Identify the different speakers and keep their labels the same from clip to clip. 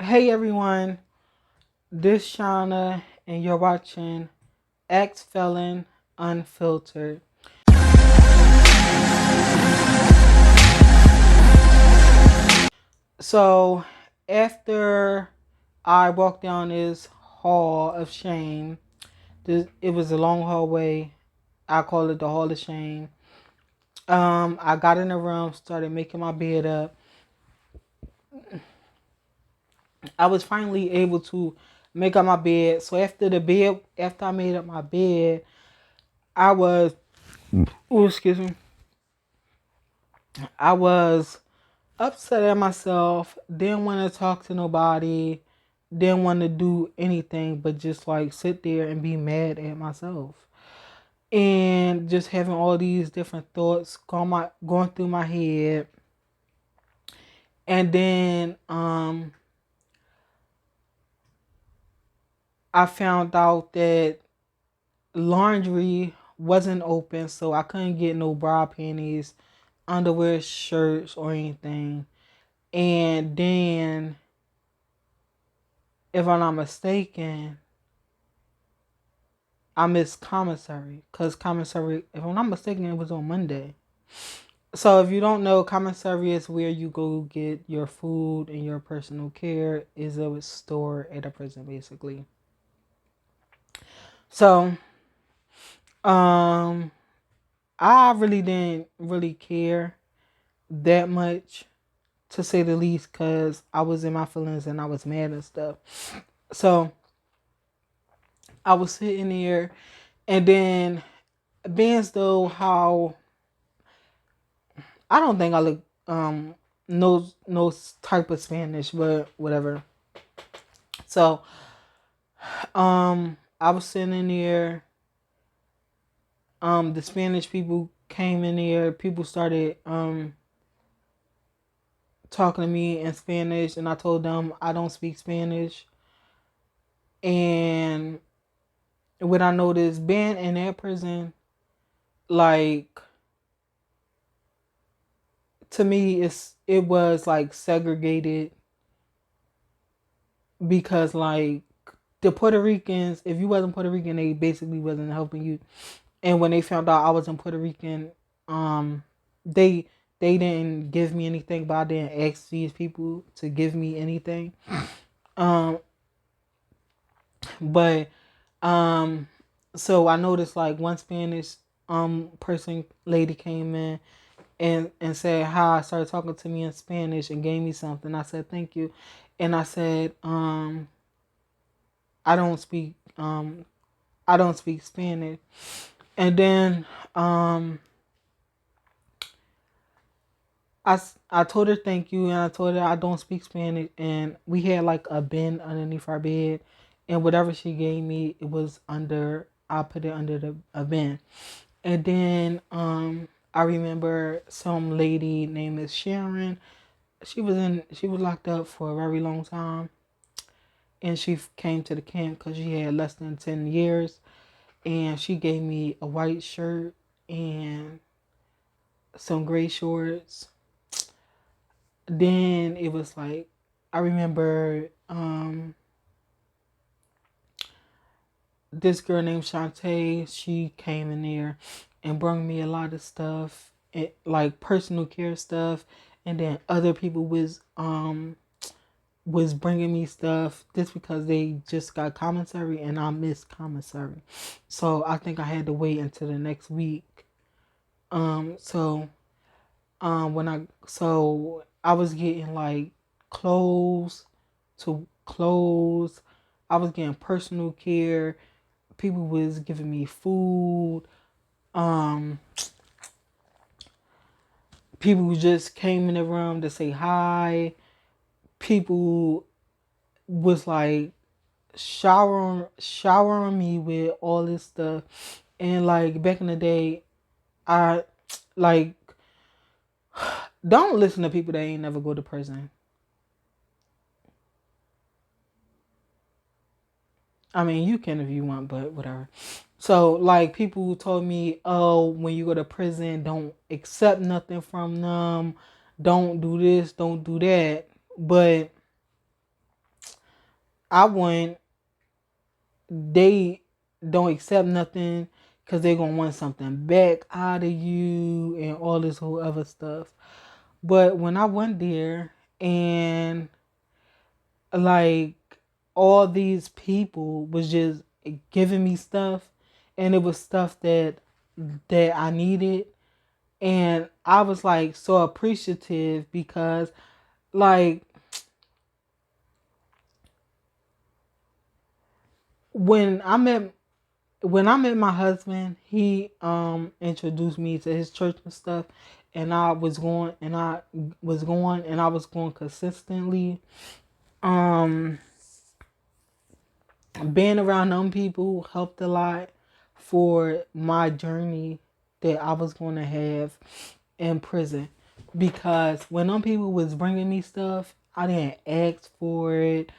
Speaker 1: Hey everyone, this Shauna, and you're watching Ex Felon Unfiltered. So, after I walked down this hall of shame, it was a long hallway. I call it the Hall of Shame. I got in the room, started making my bed up. I was finally able to make up my bed. So after I made up my bed, I was, oh, excuse me, I was upset at myself, didn't want to talk to nobody, didn't want to do anything but just like sit there and be mad at myself. And just having all these different thoughts going through my head. And then I found out that laundry wasn't open, so I couldn't get no bra panties, underwear, shirts, or anything. And then, if I'm not mistaken, I missed commissary because commissary, if I'm not mistaken, it was on Monday. So if you don't know, commissary is where you go get your food and your personal care. Is a store at a prison, basically. So, um, I really didn't really care that much, to say the least, because I was in my feelings and I was mad and stuff. So I was sitting there, and then being as though how I don't think I look no type of Spanish, but whatever. So I was sitting in there. The Spanish people came in there. People started talking to me in Spanish, and I told them I don't speak Spanish. And what I noticed, being in that prison, like, to me, it was like segregated, because like the Puerto Ricans, if you wasn't Puerto Rican, they basically wasn't helping you. And when they found out I wasn't Puerto Rican, um, they they didn't give me anything, but I didn't ask these people to give me anything. Um, but um, so I noticed like one Spanish person lady came in and said hi, started talking to me in Spanish and gave me something. I said thank you, and I said I don't speak I don't speak Spanish. And then I told her thank you, and I told her I don't speak Spanish, and we had like a bin underneath our bed, and whatever she gave me, it was under, I put it under a bin. And then I remember some lady named Miss Sharon. She was locked up for a very long time, and she came to the camp because she had less than 10 years, and she gave me a white shirt and some gray shorts. Then it was like, I remember this girl named Shantae. She came in there and brought me a lot of stuff, like personal care stuff, and then other people was bringing me stuff just because they just got commissary and I missed commissary. So I think I had to wait until the next week. So when I was getting like clothes clothes. I was getting personal care. People was giving me food. Um, People just came in the room to say hi. People was like showering me with all this stuff. And like back in the day, I like don't listen to people that ain't never go to prison. I mean, you can if you want, but whatever. So, like, people told me, oh, when you go to prison, don't accept nothing from them. don't do this, don't do that. But I went, they don't accept nothing because they're going to want something back out of you and all this whole other stuff. But when I went there and like all these people was just giving me stuff, and it was stuff that I needed, and I was like so appreciative because like when I met when I met my husband, he introduced me to his church and stuff, and I was going consistently. Um Being around them people helped a lot for my journey that I was going to have in prison, because when them people was bringing me stuff, I didn't ask for it.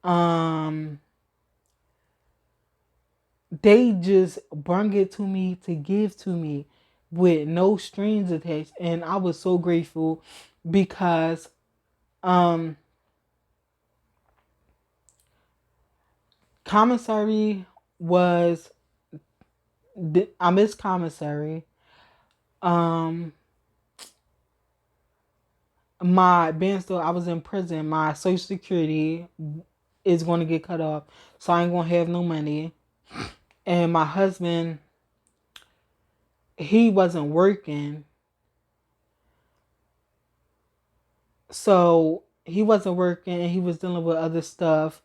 Speaker 1: Um they just bring it to me to give to me with no strings attached, and I was so grateful because um commissary was I miss commissary. um my being still I was in prison, my social security is going to get cut off, so I ain't going to have no money. And my husband, he wasn't working, so he wasn't working and he was dealing with other stuff.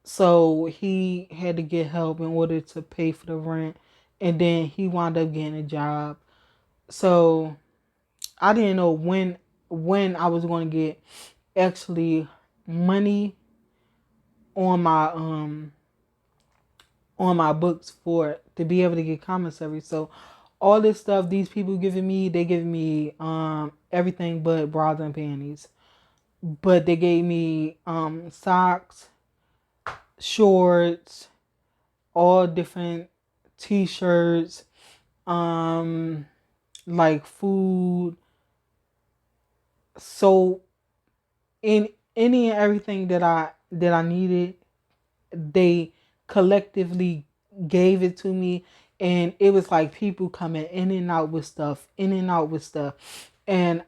Speaker 1: So he had to get help in order to pay for the rent. And then he wound up getting a job. So I didn't know when I was going to get actually money on my books for to be able to get commissary. So all this stuff these people giving me, they giving me everything but bras and panties. But they gave me socks, shorts, all different t-shirts, um like food, so in any and everything that I needed, they collectively gave it to me. And it was like people coming in and out with stuff, in and out with stuff. And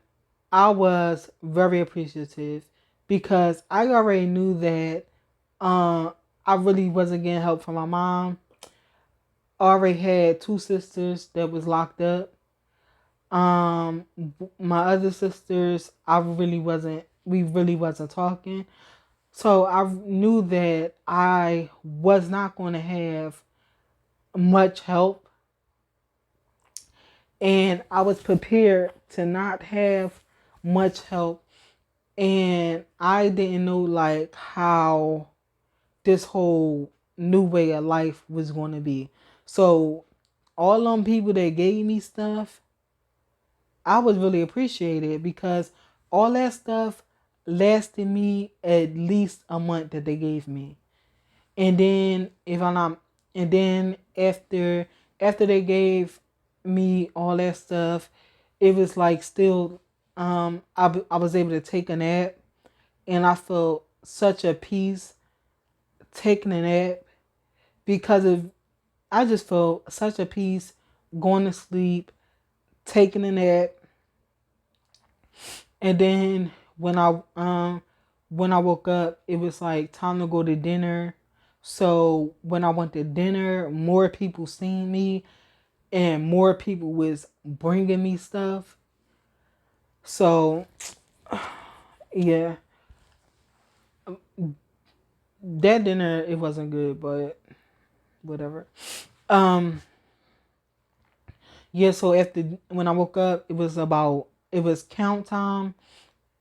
Speaker 1: I was very appreciative because I already knew that I really wasn't getting help from my mom. I already had two sisters that was locked up. Um, my other sisters, we really wasn't talking. So I knew that I was not going to have much help, and I was prepared to not have much help. And I didn't know like how this whole new way of life was going to be. So all them people that gave me stuff, I was really appreciated because all that stuff lasted me at least a month that they gave me. And then if I'm not, and then after they gave me all that stuff, it was like still I was able to take a nap, and I felt such a peace taking a nap because of I just felt such a peace going to sleep, taking a nap. And then when I woke up, it was like time to go to dinner. So when I went to dinner, more people seen me and more people was bringing me stuff. So yeah, that dinner it wasn't good, but whatever. Um yeah, so after when I woke up, it was count time,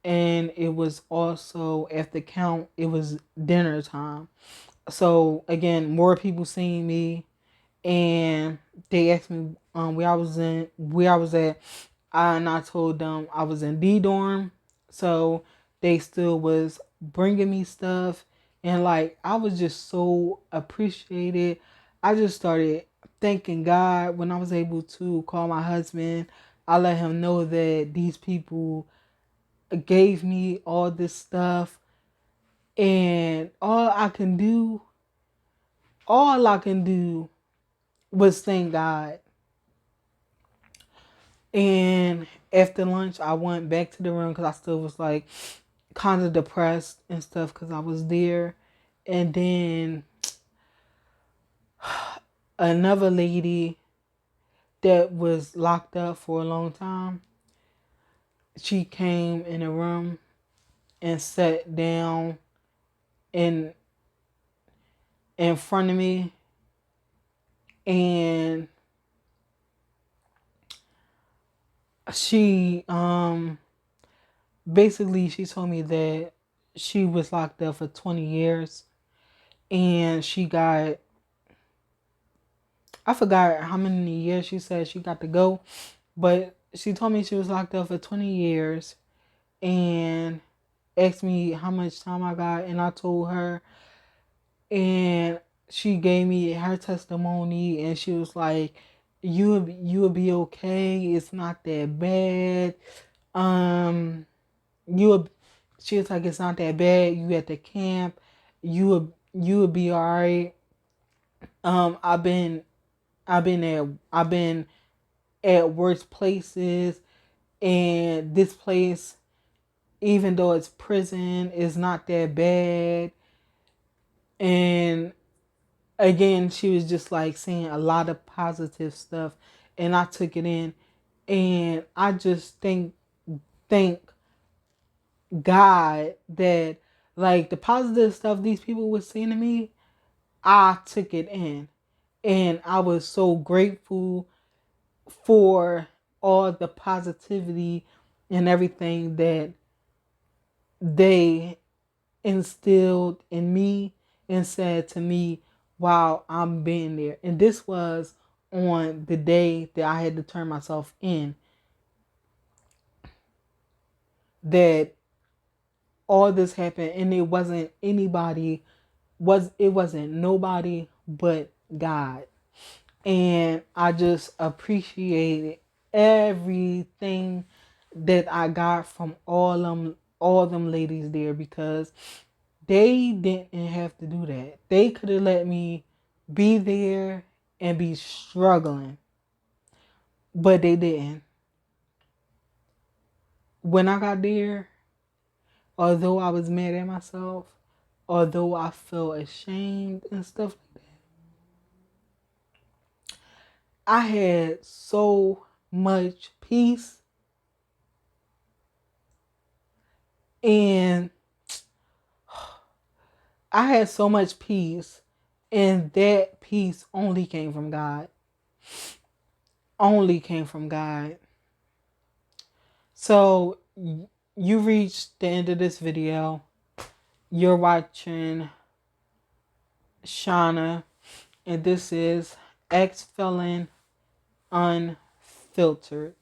Speaker 1: and it was also after count it was dinner time. So again, more people seeing me, and they asked me where I was at, and I told them I was in D dorm. So they still was bringing me stuff, and like I was just so appreciated. I just started thanking God when I was able to call my husband. I let him know that these people gave me all this stuff, and all I can do was thank God. And after lunch, I went back to the room because I still was like kind of depressed and stuff because I was there. And then another lady that was locked up for a long time, she came in the room and sat down in front of me, and she basically she told me that she was locked up for 20 years, and she got, I forgot how many years she said she got to go, but she told me she was locked up for 20 years and asked me how much time I got, and I told her, and she gave me her testimony, and she was like, you'll be okay. It's not that bad. Um, you she was like, it's not that bad. You at the camp. You will be all right. I've been I've been at worse places, and this place, even though it's prison, is not that bad. And again, she was just like saying a lot of positive stuff, and I took it in, and I just thank God that, like, the positive stuff these people were saying to me, I took it in, and I was so grateful for all the positivity and everything that they instilled in me and said to me while I'm being there. And this was on the day that I had to turn myself in, that all this happened, and it wasn't nobody but God. And I just appreciated everything that I got from all them ladies there, because they didn't have to do that. They could have let me be there and be struggling, but they didn't. When I got there, although I was mad at myself, although I felt ashamed and stuff like that, I had so much peace, and I had so much peace, and that peace only came from God. Only came from God. So you reached the end of this video. You're watching Shauna, and this is Ex Felon Unfiltered.